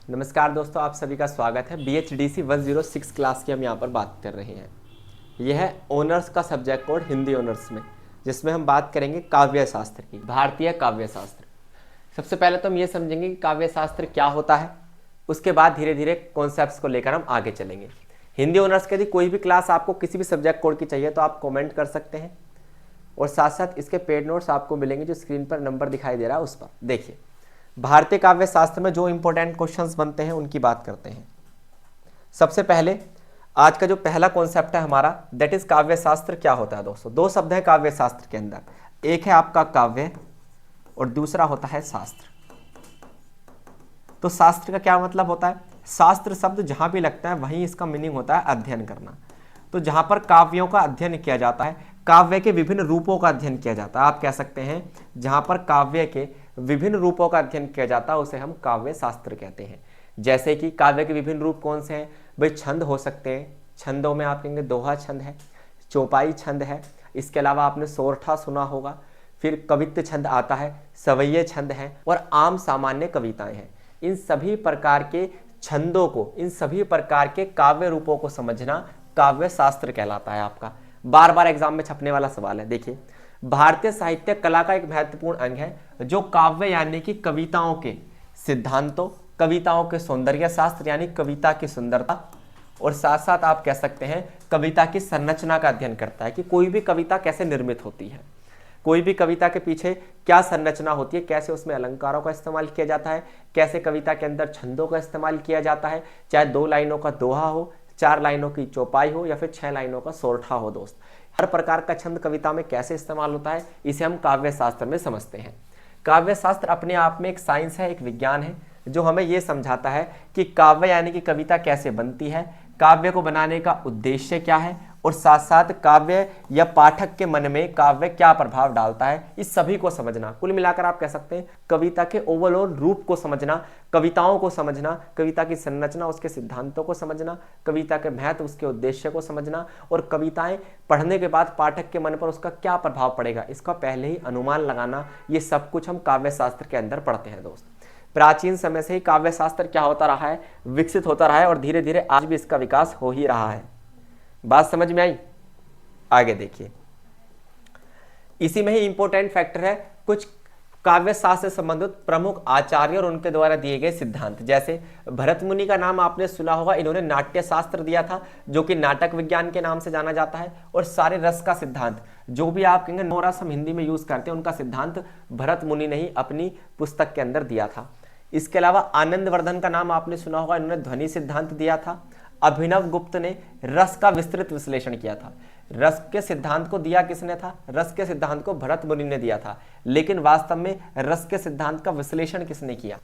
नमस्कार दोस्तों, आप सभी का स्वागत है। BHDC 106 क्लास की हम यहाँ पर बात कर रहे हैं। यह है ऑनर्स का सब्जेक्ट कोड हिंदी ऑनर्स में, जिसमें हम बात करेंगे काव्य शास्त्र की, भारतीय काव्य शास्त्र। सबसे पहले तो हम ये समझेंगे कि काव्य शास्त्र क्या होता है, उसके बाद धीरे धीरे कॉन्सेप्ट्स को लेकर हम आगे चलेंगे। हिंदी ऑनर्स के यदि कोई भी क्लास आपको किसी भी सब्जेक्ट कोड की चाहिए तो आप कॉमेंट कर सकते हैं, और साथ साथ इसके पेड नोट्स आपको मिलेंगे जो स्क्रीन पर नंबर दिखाई दे रहा है उस पर। देखिए, भारतीय काव्य शास्त्र में जो इंपॉर्टेंट क्वेश्चंस बनते हैं उनकी बात करते हैं। सबसे पहले आज का जो पहला कॉन्सेप्ट है हमारा, दैट इज काव्य शास्त्र क्या होता है। दोस्तों, दो शब्द है काव्य शास्त्र के अंदर, एक है आपका काव्य और दूसरा होता है शास्त्र। तो शास्त्र का क्या मतलब होता है? शास्त्र शब्द जहां भी लगता है वहीं इसका मीनिंग होता है अध्ययन करना। तो जहां पर काव्यों का अध्ययन किया जाता है, काव्य के विभिन्न रूपों का अध्ययन किया जाता है, आप कह सकते हैं जहां पर काव्य के विभिन्न रूपों का अध्ययन किया जाता है उसे हम काव्य शास्त्र कहते हैं। जैसे कि काव्य के विभिन्न रूप कौन से हैं भाई? छंद हो सकते हैं, छंदों में आप कहेंगे दोहा छंद है, चौपाई छंद है, इसके अलावा आपने सोरठा सुना होगा, फिर कवित्त छंद आता है, सवैये छंद है और आम सामान्य कविताएं हैं। इन सभी प्रकार के छंदों को, इन सभी प्रकार के काव्य रूपों को समझना काव्य शास्त्र कहलाता है। आपका बार बार एग्जाम में छपने वाला सवाल है। देखिए, भारतीय साहित्य कला का एक महत्वपूर्ण अंग है जो काव्य यानी कि कविताओं के सिद्धांतों, कविताओं के सौंदर्य शास्त्र यानी कविता की सुंदरता, और साथ साथ आप कह सकते हैं कविता की संरचना का अध्ययन करता है कि कोई भी कविता कैसे निर्मित होती है, कोई भी कविता के पीछे क्या संरचना होती है, कैसे उसमें अलंकारों का इस्तेमाल किया जाता है, कैसे कविता के अंदर छंदों का इस्तेमाल किया जाता है, चाहे 2 लाइनों का दोहा हो, 4 लाइनों की चौपाई हो या फिर 6 लाइनों का सोरठा हो। दोस्त, हर प्रकार का छंद कविता में कैसे इस्तेमाल होता है, इसे हम काव्य शास्त्र में समझते हैं। काव्य शास्त्र अपने आप में एक साइंस है, एक विज्ञान है जो हमें यह समझाता है कि काव्य यानी कि कविता कैसे बनती है, काव्य को बनाने का उद्देश्य क्या है, और साथ साथ काव्य या पाठक के मन में काव्य क्या प्रभाव डालता है, इस सभी को समझना। कुल मिलाकर आप कह सकते हैं कविता के ओवरऑल रूप को समझना, कविताओं को समझना, कविता की संरचना, उसके सिद्धांतों को समझना, कविता के महत्व, उसके उद्देश्य को समझना, और कविताएं पढ़ने के बाद पाठक के मन पर उसका क्या प्रभाव पड़ेगा, इसका पहले ही अनुमान लगाना, ये सब कुछ हम काव्य शास्त्र के अंदर पढ़ते हैं। दोस्त, प्राचीन समय से ही काव्य शास्त्र क्या होता रहा है? विकसित होता रहा है, और धीरे धीरे आज भी इसका विकास हो ही रहा है। बात समझ में आई? आगे देखिए, इसी में ही इंपॉर्टेंट फैक्टर है कुछ काव्य शास्त्र से संबंधित प्रमुख आचार्य और उनके द्वारा दिए गए सिद्धांत। जैसे भरत मुनि का नाम आपने सुना होगा, इन्होंने नाट्य शास्त्र दिया था जो कि नाटक विज्ञान के नाम से जाना जाता है, और सारे रस का सिद्धांत जो भी आप कहेंगे 9 रस हम हिंदी में यूज करते हैं, उनका सिद्धांत भरत मुनि ने ही अपनी पुस्तक के अंदर दिया था। इसके अलावा आनंदवर्धन का नाम आपने सुना होगा, इन्होंने ध्वनि सिद्धांत दिया था। अभिनव गुप्त ने रस का विस्तृत विश्लेषण किया था। रस के सिद्धांत को दिया किसने था? रस के सिद्धांत को भरत मुनि ने दिया था, लेकिन वास्तव में रस के सिद्धांत का विश्लेषण किसने किया?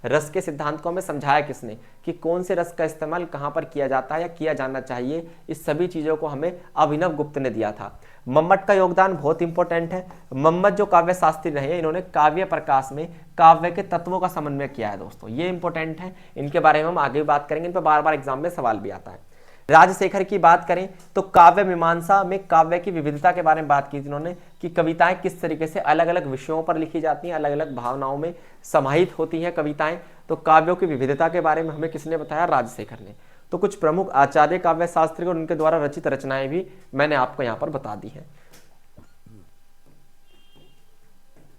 रस के सिद्धांत को हमें समझाया किसने कि कौन से रस का इस्तेमाल कहां पर किया जाता है या किया जाना चाहिए, इस सभी चीजों को हमें अभिनव गुप्त ने दिया था। मम्मट का योगदान बहुत इंपॉर्टेंट है। मम्मट जो काव्य शास्त्री रहे, इन्होंने काव्य प्रकाश में काव्य के तत्वों का समन्वय किया है। दोस्तों, ये इंपॉर्टेंट है, इनके बारे में हम आगे भी बात करेंगे, इन पर बार बार एग्जाम में सवाल भी आता है। राजशेखर की बात करें तो काव्य मीमांसा में काव्य की विविधता के बारे में बात की थी इन्होंने कि कविताएं किस तरीके से अलग अलग विषयों पर लिखी जाती हैं, अलग अलग भावनाओं में समाहित होती हैं कविताएं। तो काव्यों की विविधता के बारे में हमें किसने बताया? राजशेखर ने। तो कुछ प्रमुख आचार्य काव्य शास्त्री और उनके द्वारा रचित रचनाएं भी मैंने आपको यहाँ पर बता दी हैं।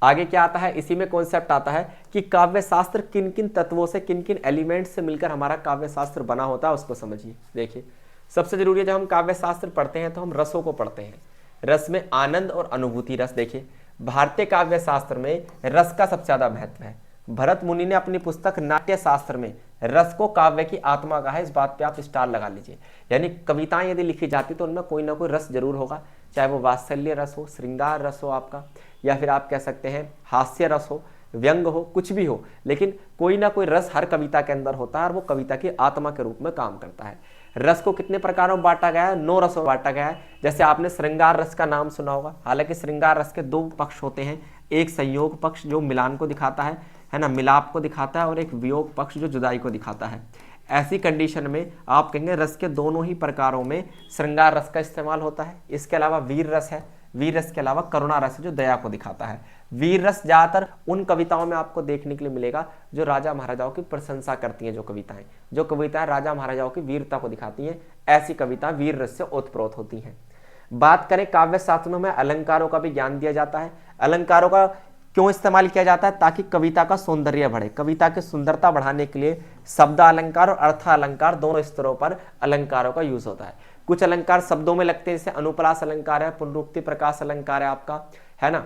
आगे क्या आता है? इसी में कॉन्सेप्ट आता है कि काव्य शास्त्र किन किन तत्वों से, किन किन एलिमेंट्स से मिलकर हमारा काव्य शास्त्र बना होता है, उसको समझिए। देखिए, सबसे जरूरी है जब हम काव्य शास्त्र पढ़ते हैं तो हम रसों को पढ़ते हैं। रस में आनंद और अनुभूति रस। देखिए, भारतीय काव्य शास्त्र में रस का सबसे ज्यादा महत्व है। भरत मुनि ने अपनी पुस्तक नाट्य शास्त्र में रस को काव्य की आत्मा कहा है। इस बात पे आप स्टार लगा लीजिए। यानी कविताएं यदि लिखी जाती तो उनमें कोई ना कोई रस जरूर होगा, चाहे वो वात्सल्य रस हो, श्रृंगार रस हो आपका, या फिर आप कह सकते हैं हास्य रस हो, व्यंग हो, कुछ भी हो, लेकिन कोई ना कोई रस हर कविता के अंदर होता है और वो कविता की आत्मा के रूप में काम करता है। रस को कितने प्रकारों में बांटा गया है? 9 रसों में बांटा गया है। जैसे आपने श्रृंगार रस का नाम सुना होगा। हालांकि श्रृंगार रस के 2 पक्ष होते हैं, एक संयोग पक्ष जो मिलान को दिखाता है ना, मिलाप को दिखाता है, और एक वियोग पक्ष जो जुदाई को दिखाता है। ऐसी कंडीशन में आप कहेंगे रस के दोनों ही प्रकारों में श्रृंगार रस का इस्तेमाल होता है। इसके अलावा वीर रस है, वीर रस के अलावा करुणा रस जो दया को दिखाता है। वीर रस ज्यादातर उन कविताओं में आपको देखने के लिए मिलेगा जो राजा महाराजाओं की प्रशंसा करती हैं, जो कविताएं राजा महाराजाओं की वीरता को दिखाती हैं, ऐसी कविता वीर रस से ओतप्रोत होती हैं। बात करें काव्य शास्त्रों में अलंकारों का भी ज्ञान दिया जाता है। अलंकारों का क्यों इस्तेमाल किया जाता है? ताकि कविता का सौंदर्य बढ़े। कविता की सुंदरता बढ़ाने के लिए शब्द अलंकार और अर्थ अलंकार दोनों स्तरों पर अलंकारों का यूज होता है। कुछ अलंकार शब्दों में लगते हैं, जैसे अनुप्रास अलंकार है, पुनरुक्ति प्रकाश अलंकार है आपका, है ना।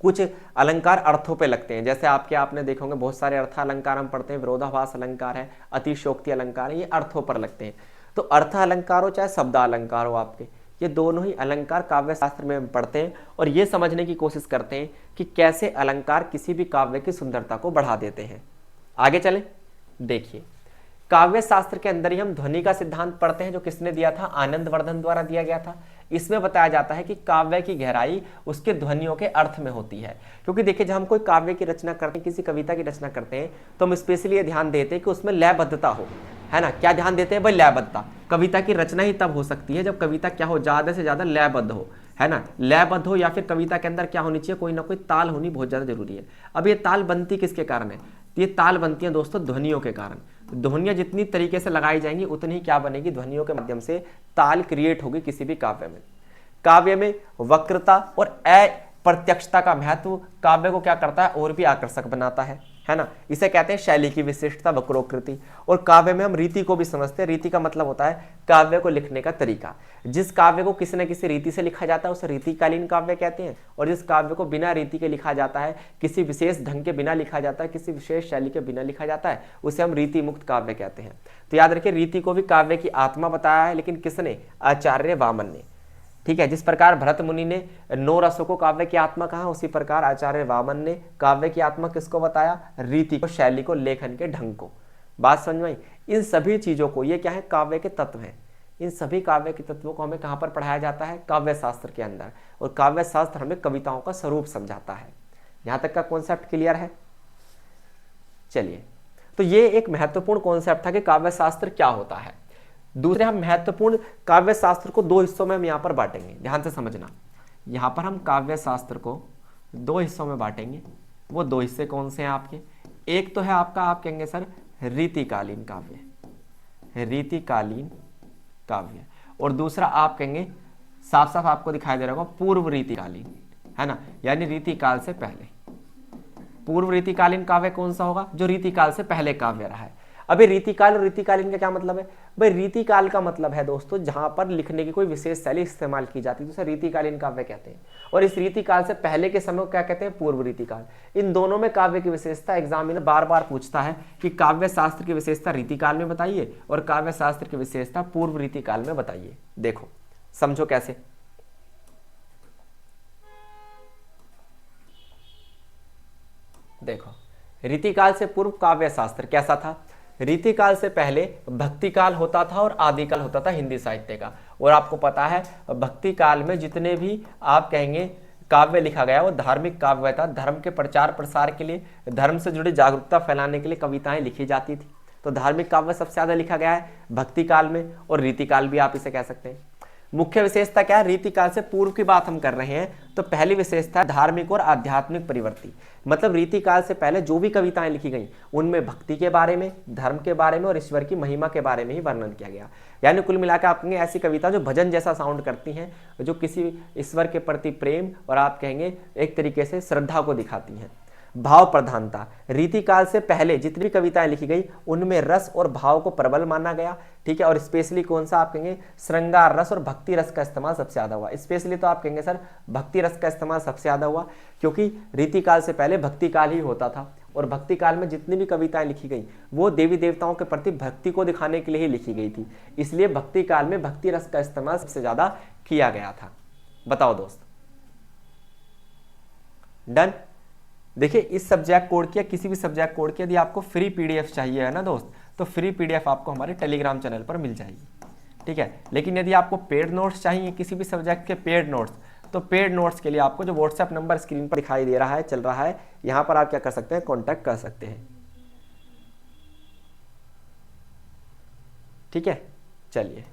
कुछ अलंकार अर्थों पे लगते हैं, जैसे आपने देखे होंगे बहुत सारे अर्थ अलंकार हम पढ़ते हैं, विरोधाभास अलंकार है, अतिशोक्ति अलंकार है, ये अर्थों पर लगते हैं। तो अर्थ अलंकार हो चाहे शब्द अलंकार हो आपके, ये दोनों ही अलंकार काव्य शास्त्र में हम पढ़ते हैं और ये समझने की कोशिश करते हैं कि कैसे अलंकार किसी भी काव्य की सुंदरता को बढ़ा देते हैं। आगे चले, देखिए काव्य शास्त्र के अंदर ही हम ध्वनि का सिद्धांत पढ़ते हैं, जो किसने दिया था? आनंदवर्धन द्वारा दिया गया था। इसमें बताया जाता है कि काव्य की गहराई उसके ध्वनियों के अर्थ में होती है। क्योंकि देखिए, जब हम कोई काव्य की रचना करते हैं, किसी कविता की रचना करते हैं, तो हम स्पेशली ये ध्यान देते हैं कि उसमें लयबद्धता हो, है ना। क्या ध्यान देते हैं भाई? लयबद्धता। कविता की रचना ही तब हो सकती है जब कविता क्या हो, ज्यादा से ज्यादा लयबद्ध हो, है ना। लयबद्ध हो या फिर कविता के अंदर क्या होनी चाहिए? कोई ना कोई ताल होनी बहुत ज्यादा जरूरी है। अब ये ताल बनती किसके कारण है? ये ताल बनती है दोस्तों ध्वनियों के कारण। ध्वनियां जितनी तरीके से लगाई जाएंगी उतनी ही क्या बनेगी? ध्वनियों के माध्यम से ताल क्रिएट होगी किसी भी काव्य में। काव्य में वक्रता और अप्रत्यक्षता का महत्व काव्य को क्या करता है? और भी आकर्षक बनाता है ना। इसे कहते हैं शैली की विशिष्टता, वक्रोकृति। और काव्य में हम रीति को भी समझते हैं। रीति का मतलब होता है काव्य को लिखने का तरीका। जिस काव्य को किसी न किसी रीति से लिखा जाता है उसे रीतिकालीन काव्य कहते हैं, और जिस काव्य को बिना रीति के लिखा जाता है, किसी विशेष ढंग के बिना लिखा जाता है, किसी विशेष शैली के बिना लिखा जाता है, उसे हम रीति मुक्त काव्य कहते हैं। तो याद रखिए, रीति को भी काव्य की आत्मा बताया है, लेकिन किसने? आचार्य वामन ने। ठीक है, जिस प्रकार भरत मुनि ने 9 रसों को काव्य की आत्मा कहा, उसी प्रकार आचार्य वामन ने काव्य की आत्मा किसको बताया? रीति को, शैली को, लेखन के ढंग को। बात समझ में आई? इन सभी चीजों को, ये क्या है? काव्य के तत्व हैं। इन सभी काव्य के तत्वों को हमें कहां पर पढ़ाया जाता है? काव्य शास्त्र के अंदर। और काव्य शास्त्र हमें कविताओं का स्वरूप समझाता है। यहां तक का कॉन्सेप्ट क्लियर है? चलिए, तो ये एक महत्वपूर्ण कॉन्सेप्ट था कि काव्य शास्त्र क्या होता है। दूसरे, हम महत्वपूर्ण काव्य शास्त्र को 2 हिस्सों में हम यहाँ पर बांटेंगे, ध्यान से समझना। यहाँ पर हम काव्य शास्त्र को 2 हिस्सों में बांटेंगे। वो 2 हिस्से कौन से हैं आपके? एक तो है आपका, आप कहेंगे सर रीतिकालीन काव्य, रीतिकालीन काव्य, और दूसरा आप कहेंगे, साफ साफ आपको दिखाई दे रहा होगा, पूर्व रीतिकालीन, है ना, यानी रीतिकाल से पहले। पूर्व रीतिकालीन काव्य कौन सा होगा? जो रीतिकाल से पहले काव्य रहा है। अभी रीतिकाल और रीतिकालीन का क्या मतलब है भाई? रीतिकाल का मतलब है दोस्तों जहां पर लिखने की कोई विशेष शैली इस्तेमाल की जाती है, उसे रीतिकालीन काव्य कहते हैं। और इस रीतिकाल से पहले के समय को क्या कहते हैं? पूर्व रीतिकाल। इन दोनों में काव्य की विशेषता एग्जामिनर बार बार पूछता है कि काव्य शास्त्र की विशेषता रीतिकाल में बताइए और काव्य शास्त्र की विशेषता पूर्व रीतिकाल में बताइए। देखो समझो कैसे। देखो, रीतिकाल से पूर्व काव्य शास्त्र कैसा था? रीतिकाल से पहले भक्ति काल होता था और आदिकाल होता था हिंदी साहित्य का। और आपको पता है भक्ति काल में जितने भी आप कहेंगे काव्य लिखा गया वो धार्मिक काव्य था। धर्म के प्रचार प्रसार के लिए, धर्म से जुड़ी जागरूकता फैलाने के लिए कविताएं लिखी जाती थी। तो धार्मिक काव्य सबसे ज्यादा लिखा गया है भक्ति काल में, और रीतिकाल भी आप इसे कह सकते हैं। मुख्य विशेषता क्या है? रीतिकाल से पूर्व की बात हम कर रहे हैं तो पहली विशेषता है धार्मिक और आध्यात्मिक परिवर्ती। मतलब रीतिकाल से पहले जो भी कविताएं लिखी गई उनमें भक्ति के बारे में, धर्म के बारे में और ईश्वर की महिमा के बारे में ही वर्णन किया गया। यानी कुल मिलाकर आप कहेंगे ऐसी कविता जो भजन जैसा साउंड करती हैं, जो किसी ईश्वर के प्रति प्रेम और आप कहेंगे एक तरीके से श्रद्धा को दिखाती हैं। भाव प्रधानता, रीतिकाल से पहले जितनी भी कविताएं लिखी गई उनमें रस और भाव को प्रबल माना गया। ठीक है, और स्पेशली कौन सा आप कहेंगे? श्रृंगार रस और भक्ति रस का इस्तेमाल सबसे ज्यादा हुआ। स्पेशली तो आप कहेंगे सर भक्ति रस का इस्तेमाल सबसे ज्यादा हुआ, क्योंकि रीतिकाल से पहले भक्ति काल ही होता था। और भक्ति काल में जितनी भी कविताएं लिखी गई वो देवी देवताओं के प्रति भक्ति को दिखाने के लिए ही लिखी गई थी। इसलिए भक्ति काल में भक्ति रस का इस्तेमाल सबसे ज्यादा किया गया था। बताओ दोस्त, डन? देखिए, इस सब्जेक्ट कोड की या किसी भी सब्जेक्ट कोड की यदि आपको फ्री पीडीएफ चाहिए है ना दोस्त, तो फ्री पीडीएफ आपको हमारे टेलीग्राम चैनल पर मिल जाएगी। ठीक है, लेकिन यदि आपको पेड नोट्स चाहिए किसी भी सब्जेक्ट के पेड नोट्स, तो पेड नोट्स के लिए आपको जो व्हाट्सएप नंबर स्क्रीन पर दिखाई दे रहा है, चल रहा है, यहाँ पर आप क्या कर सकते हैं? कॉन्टैक्ट कर सकते हैं। ठीक है, चलिए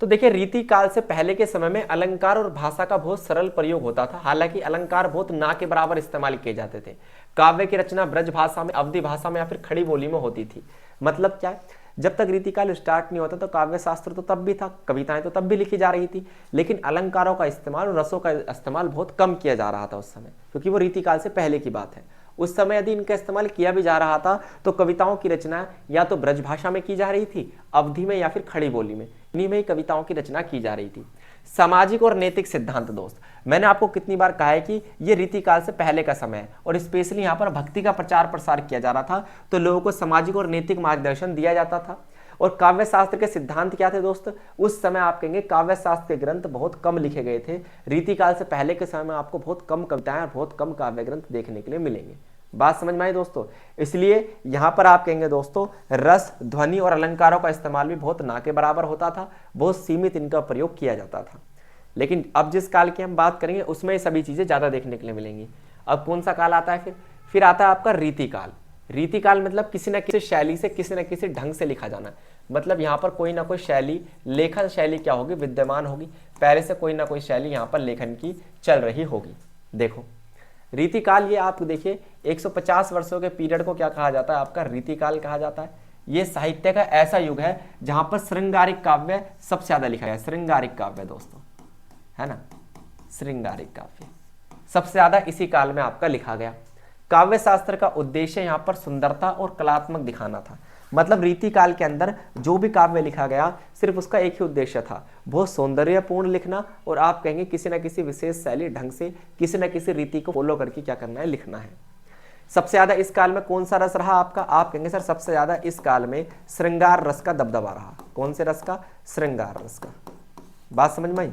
तो देखिए रीति काल से पहले के समय में अलंकार और भाषा का बहुत सरल प्रयोग होता था। हालांकि अलंकार बहुत ना के बराबर इस्तेमाल किए जाते थे। काव्य की रचना ब्रज भाषा में, अवधि भाषा में या फिर खड़ी बोली में होती थी। मतलब क्या है, जब तक रीतिकाल स्टार्ट नहीं होता तो काव्य शास्त्र तो तब भी था, कविताएं तो तब भी लिखी जा रही थी, लेकिन अलंकारों का इस्तेमाल और रसों का इस्तेमाल बहुत कम किया जा रहा था उस समय, क्योंकि वो रीतिकाल से पहले की बात है। उस समय यदि इनका इस्तेमाल किया भी जा रहा था तो कविताओं की रचना या तो ब्रज भाषा में की जा रही थी, अवधि में या फिर खड़ी बोली में, इन्हीं में ही कविताओं की रचना की जा रही थी। सामाजिक और नैतिक सिद्धांत दोस्त, मैंने आपको कितनी बार कहा है कि ये रीतिकाल से पहले का समय है और स्पेशली यहाँ पर भक्ति का प्रचार प्रसार किया जा रहा था, तो लोगों को सामाजिक और नैतिक मार्गदर्शन दिया जाता था। और काव्य शास्त्र के सिद्धांत क्या थे दोस्त, उस समय आप कहेंगे काव्य शास्त्र के ग्रंथ बहुत कम लिखे गए थे। रीतिकाल से पहले के समय में आपको बहुत कम कविताएं और बहुत कम काव्य ग्रंथ देखने के लिए मिलेंगे। बात समझ में आई दोस्तों। इसलिए यहाँ पर आप कहेंगे दोस्तों रस, ध्वनि और अलंकारों का इस्तेमाल भी बहुत ना के बराबर होता था, बहुत सीमित इनका प्रयोग किया जाता था। लेकिन अब जिस काल की हम बात करेंगे उसमें ये सभी चीजें ज्यादा देखने के लिए मिलेंगी। अब कौन सा काल आता है फिर आता है आपका रीतिकाल। रीतिकाल मतलब किसी न किसी शैली से, किसी न किसी ढंग से लिखा जाना। मतलब यहाँ पर कोई ना कोई शैली, लेखन शैली क्या होगी, विद्यमान होगी। पहले से कोई ना कोई शैली यहाँ पर लेखन की चल रही होगी। देखो रीतिकाल, ये आप देखिए 150 वर्षों के पीरियड को क्या कहा जाता है, आपका रीतिकाल कहा जाता है। ये साहित्य का ऐसा युग है जहां पर श्रृंगारिक काव्य सबसे ज्यादा लिखा गया है। श्रृंगारिक काव्य दोस्तों, है ना, श्रृंगारिक काव्य सबसे ज्यादा इसी काल में आपका लिखा गया। काव्य शास्त्र का उद्देश्य यहाँ पर सुंदरता और कलात्मक दिखाना था। मतलब रीति काल के अंदर जो भी काव्य लिखा गया सिर्फ उसका एक ही उद्देश्य था, बहुत सौंदर्यपूर्ण लिखना, और आप कहेंगे किसी न किसी विशेष शैली ढंग से, किसी न किसी रीति को फॉलो करके क्या करना है, लिखना है। सबसे ज्यादा इस काल में कौन सा रस रहा आपका, आप कहेंगे सर सबसे ज्यादा इस काल में श्रृंगार रस का दबदबा रहा। कौन से रस का, श्रृंगार रस का। बात समझ में आई।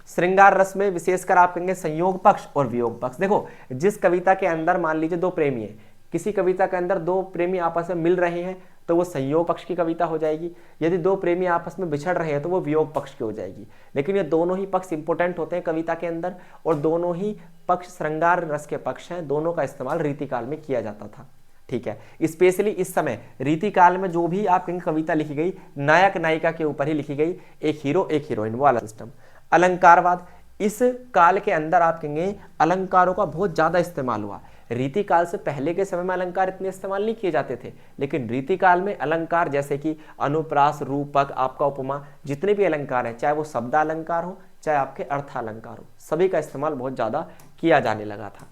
श्रृंगार रस में विशेषकर आप कहेंगे संयोग पक्ष और वियोग पक्ष। देखो जिस कविता के अंदर मान लीजिए दो प्रेमी है, किसी कविता के अंदर दो प्रेमी आपस में मिल रहे हैं तो वो संयोग पक्ष की कविता हो जाएगी। यदि दो प्रेमी आपस में बिछड़ रहे हैं तो वो वियोग पक्ष की हो जाएगी। लेकिन ये दोनों ही पक्ष इंपोर्टेंट होते हैं कविता के अंदर, और दोनों ही पक्ष श्रृंगार रस के पक्ष हैं। दोनों का इस्तेमाल रीतिकाल में किया जाता था। ठीक है, स्पेशली इस समय रीतिकाल में जो भी आप कहेंगे कविता लिखी गई, नायक नायिका के ऊपर ही लिखी गई, एक हीरो एक हीरोइन वाला सिस्टम। अलंकारवाद, इस काल के अंदर आप कहेंगे अलंकारों का बहुत ज्यादा इस्तेमाल हुआ। रीतिकाल से पहले के समय में अलंकार इतने इस्तेमाल नहीं किए जाते थे, लेकिन रीतिकाल में अलंकार जैसे कि अनुप्रास, रूपक, आपका उपमा, जितने भी अलंकार हैं, चाहे वो शब्द अलंकार हो चाहे आपके अर्थ अलंकार हो, सभी का इस्तेमाल बहुत ज्यादा किया जाने लगा था।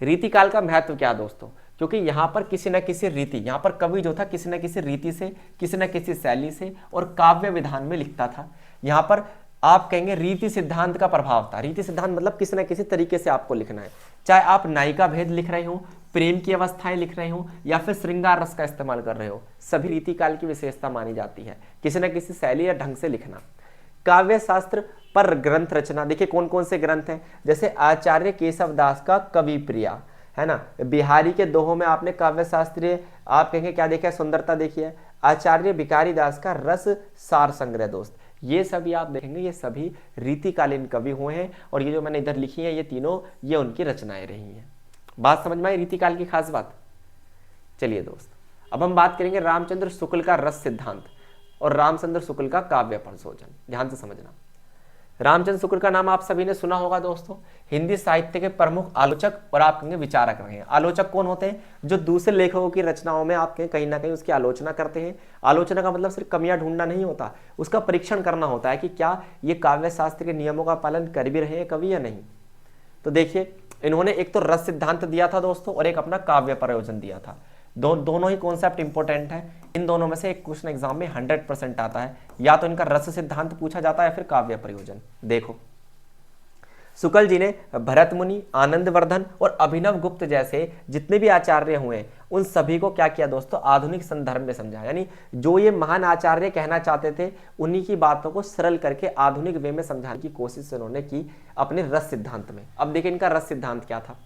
रीतिकाल का महत्व क्या दोस्तों, क्योंकि यहाँ पर किसी न किसी रीति, यहाँ पर कवि जो था किसी न किसी रीति से, किसी न किसी शैली से और काव्य विधान में लिखता था। यहाँ पर आप कहेंगे रीति सिद्धांत का प्रभाव था। रीति सिद्धांत मतलब किसी न किसी तरीके से आपको लिखना है, चाहे आप नायिका भेद लिख रहे हो, प्रेम की अवस्थाएं लिख रहे हो या फिर श्रृंगार रस का इस्तेमाल कर रहे हो, सभी रीतिकाल की विशेषता मानी जाती है, किसी न किसी शैली या ढंग से लिखना। काव्य शास्त्र पर ग्रंथ रचना, देखिए कौन कौन से ग्रंथ हैं, जैसे आचार्य केशव दास का कवि प्रिया, है ना, बिहारी के दोहों में आपने काव्य शास्त्रीय आप कहेंगे क्या देखा, सुंदरता देखिए। आचार्य भिखारी दास का रस सार संग्रह दोस्त, ये सभी आप देखेंगे ये सभी रीतिकालीन कवि हुए हैं, और ये जो मैंने इधर लिखी है ये तीनों, ये उनकी रचनाएं रही हैं। बात समझ में आई रीतिकाल की खास बात। चलिए दोस्त, अब हम बात करेंगे रामचंद्र शुक्ल का रस सिद्धांत और रामचंद्र शुक्ल का काव्य परिशोधन। ध्यान से समझना, रामचंद्र शुक्ल का नाम आप सभी ने सुना होगा दोस्तों, हिंदी साहित्य के प्रमुख आलोचक और आप कहेंगे विचारक रहे हैं। आलोचक कौन होते हैं, जो दूसरे लेखकों की रचनाओं में आप कहीं ना कहीं उसकी आलोचना करते हैं। आलोचना का मतलब सिर्फ कमियां ढूंढना नहीं होता, उसका परीक्षण करना होता है कि क्या ये काव्य शास्त्र के नियमों का पालन कर भी रहे हैं कवि या नहीं। तो देखिए इन्होंने एक तो रस सिद्धांत दिया था दोस्तों और एक अपना काव्य प्रयोजन दिया था। दोनों ही कॉन्सेप्ट इंपॉर्टेंट है। इन दोनों में से एक क्वेश्चन एग्जाम में 100% आता है, या तो इनका रस सिद्धांत पूछा जाता है या फिर काव्य प्रयोजन। देखो शुक्ल जी ने भरत मुनि, आनंदवर्धन और अभिनव गुप्त जैसे जितने भी आचार्य हुए उन सभी को क्या किया दोस्तों, आधुनिक संदर्भ में समझा। यानी जो ये महान आचार्य कहना चाहते थे उन्हीं की बातों को सरल करके आधुनिक वे में समझाने की कोशिश उन्होंने की अपने रस सिद्धांत में। अब देखिए इनका रस सिद्धांत क्या था।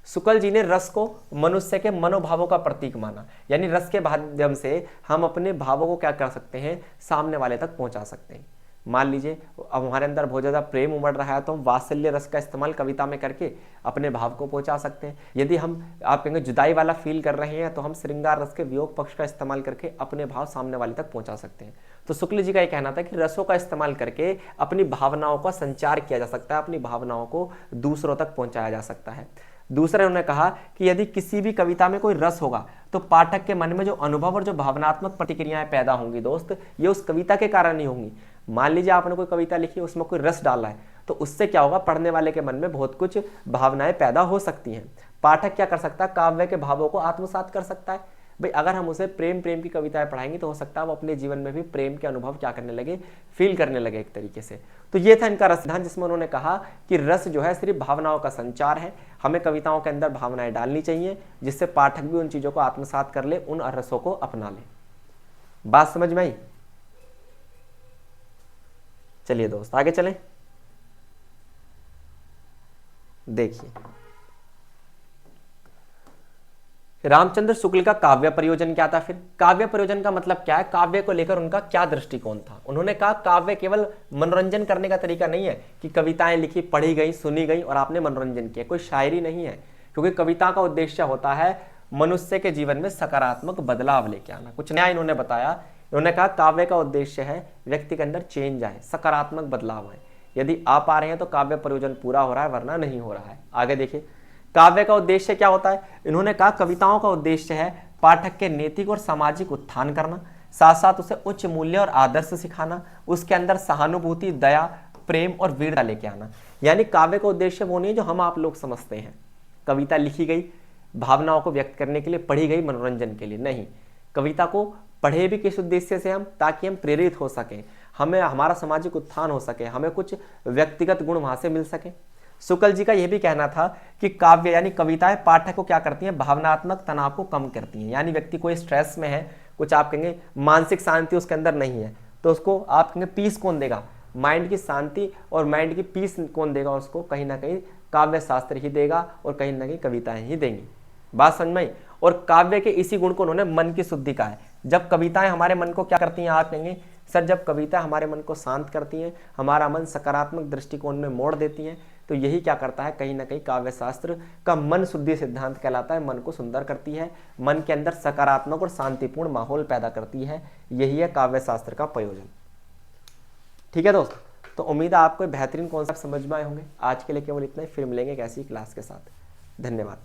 शुक्ल जी ने रस को मनुष्य के मनोभावों का प्रतीक माना, यानी रस के माध्यम से हम अपने भावों को क्या कर सकते हैं, सामने वाले तक पहुंचा सकते हैं। मान लीजिए अब हमारे अंदर बहुत ज़्यादा प्रेम उमड़ रहा है तो हम वात्सल्य रस का इस्तेमाल कविता में करके अपने भाव को पहुंचा सकते हैं। यदि हम आप कहेंगे जुदाई वाला फील कर रहे हैं तो हम श्रृंगार रस के वियोग पक्ष का इस्तेमाल करके अपने भाव सामने वाले तक पहुंचा सकते हैं। तो शुक्ल जी का ये कहना था कि रसों का इस्तेमाल करके अपनी भावनाओं का संचार किया जा सकता है, अपनी भावनाओं को दूसरों तक पहुंचाया जा सकता है। दूसरा उन्होंने कहा कि यदि किसी भी कविता में कोई रस होगा तो पाठक के मन में जो अनुभव और जो भावनात्मक प्रतिक्रियाएं पैदा होंगी दोस्त, ये उस कविता के कारण नहीं होंगी। मान लीजिए आपने कोई कविता लिखी, उसमें कोई रस डाला है, तो उससे क्या होगा, पढ़ने वाले के मन में बहुत कुछ भावनाएं पैदा हो सकती हैं। पाठक क्या कर सकता है, काव्य के भावों को आत्मसात कर सकता है। भाई अगर हम उसे प्रेम की कविताएं पढ़ाएंगे तो हो सकता है वो अपने जीवन में भी प्रेम के अनुभव क्या करने लगे, फील करने लगे एक तरीके से। तो ये था इनका रस सिद्धांत, जिसमें उन्होंने कहा कि रस जो है सिर्फ भावनाओं का संचार है, हमें कविताओं के अंदर भावनाएं डालनी चाहिए जिससे पाठक भी उन चीजों को आत्मसात कर ले, उन रसों को अपना ले। बात समझ में आई? चलिए दोस्त आगे चलें। देखिए रामचंद्र शुक्ल का काव्य प्रयोजन क्या था। फिर काव्य प्रयोजन का मतलब क्या है, काव्य को लेकर उनका क्या दृष्टिकोण था। उन्होंने कहा काव्य केवल मनोरंजन करने का तरीका नहीं है कि कविताएं लिखी, पढ़ी गई, सुनी गई और आपने मनोरंजन किया, कोई शायरी नहीं है। क्योंकि कविता का उद्देश्य होता है मनुष्य के जीवन में सकारात्मक बदलाव लेके आना। कुछ नया इन्होंने बताया। इन्होंने कहा काव्य का उद्देश्य है व्यक्ति के अंदर चेंज आए, सकारात्मक बदलाव आए। यदि आ पा रहे हैं तो काव्य प्रयोजन पूरा हो रहा है, वरना नहीं हो रहा है। आगे देखिए काव्य का उद्देश्य क्या होता है। इन्होंने कहा कविताओं का उद्देश्य है पाठक के नैतिक और सामाजिक उत्थान करना, साथ साथ उसे उच्च मूल्य और आदर्श सिखाना, उसके अंदर सहानुभूति, दया, प्रेम और वीरता लेके आना। यानी काव्य का उद्देश्य वो नहीं है जो हम आप लोग समझते हैं, कविता लिखी गई भावनाओं को व्यक्त करने के लिए, पढ़ी गई मनोरंजन के लिए, नहीं। कविता को पढ़े भी किस उद्देश्य से हम, ताकि हम प्रेरित हो सकें, हमें हमारा सामाजिक उत्थान हो सके, हमें कुछ व्यक्तिगत गुण वहां से मिल सके। शुक्ल जी का यह भी कहना था कि काव्य यानी कविताएं पाठक को क्या करती हैं, भावनात्मक तनाव को कम करती हैं। यानी व्यक्ति कोई स्ट्रेस में है, कुछ आप कहेंगे मानसिक शांति उसके अंदर नहीं है, तो उसको आप कहेंगे पीस कौन देगा, माइंड की शांति और माइंड की पीस कौन देगा, उसको कहीं ना कहीं काव्य शास्त्र ही देगा और कहीं ना कहीं कविताएं ही देंगी। बात समझ में आई। और काव्य के इसी गुण को उन्होंने मन की शुद्धि कहा है। जब कविताएं हमारे मन को क्या करती हैं, आप कहेंगे सर जब कविता हमारे मन को शांत करती हैं, हमारा मन सकारात्मक दृष्टिकोण में मोड़ देती हैं, तो यही क्या करता है, कहीं ना कहीं काव्य शास्त्र का मन शुद्धि सिद्धांत कहलाता है। मन को सुंदर करती है, मन के अंदर सकारात्मक और शांतिपूर्ण माहौल पैदा करती है। यही है काव्य शास्त्र का प्रयोजन। ठीक है दोस्त, तो उम्मीद है आपको बेहतरीन कॉन्सेप्ट समझ में आए होंगे। आज के लिए केवल इतना ही, फिर मिलेंगे एक ऐसी क्लास के साथ। धन्यवाद।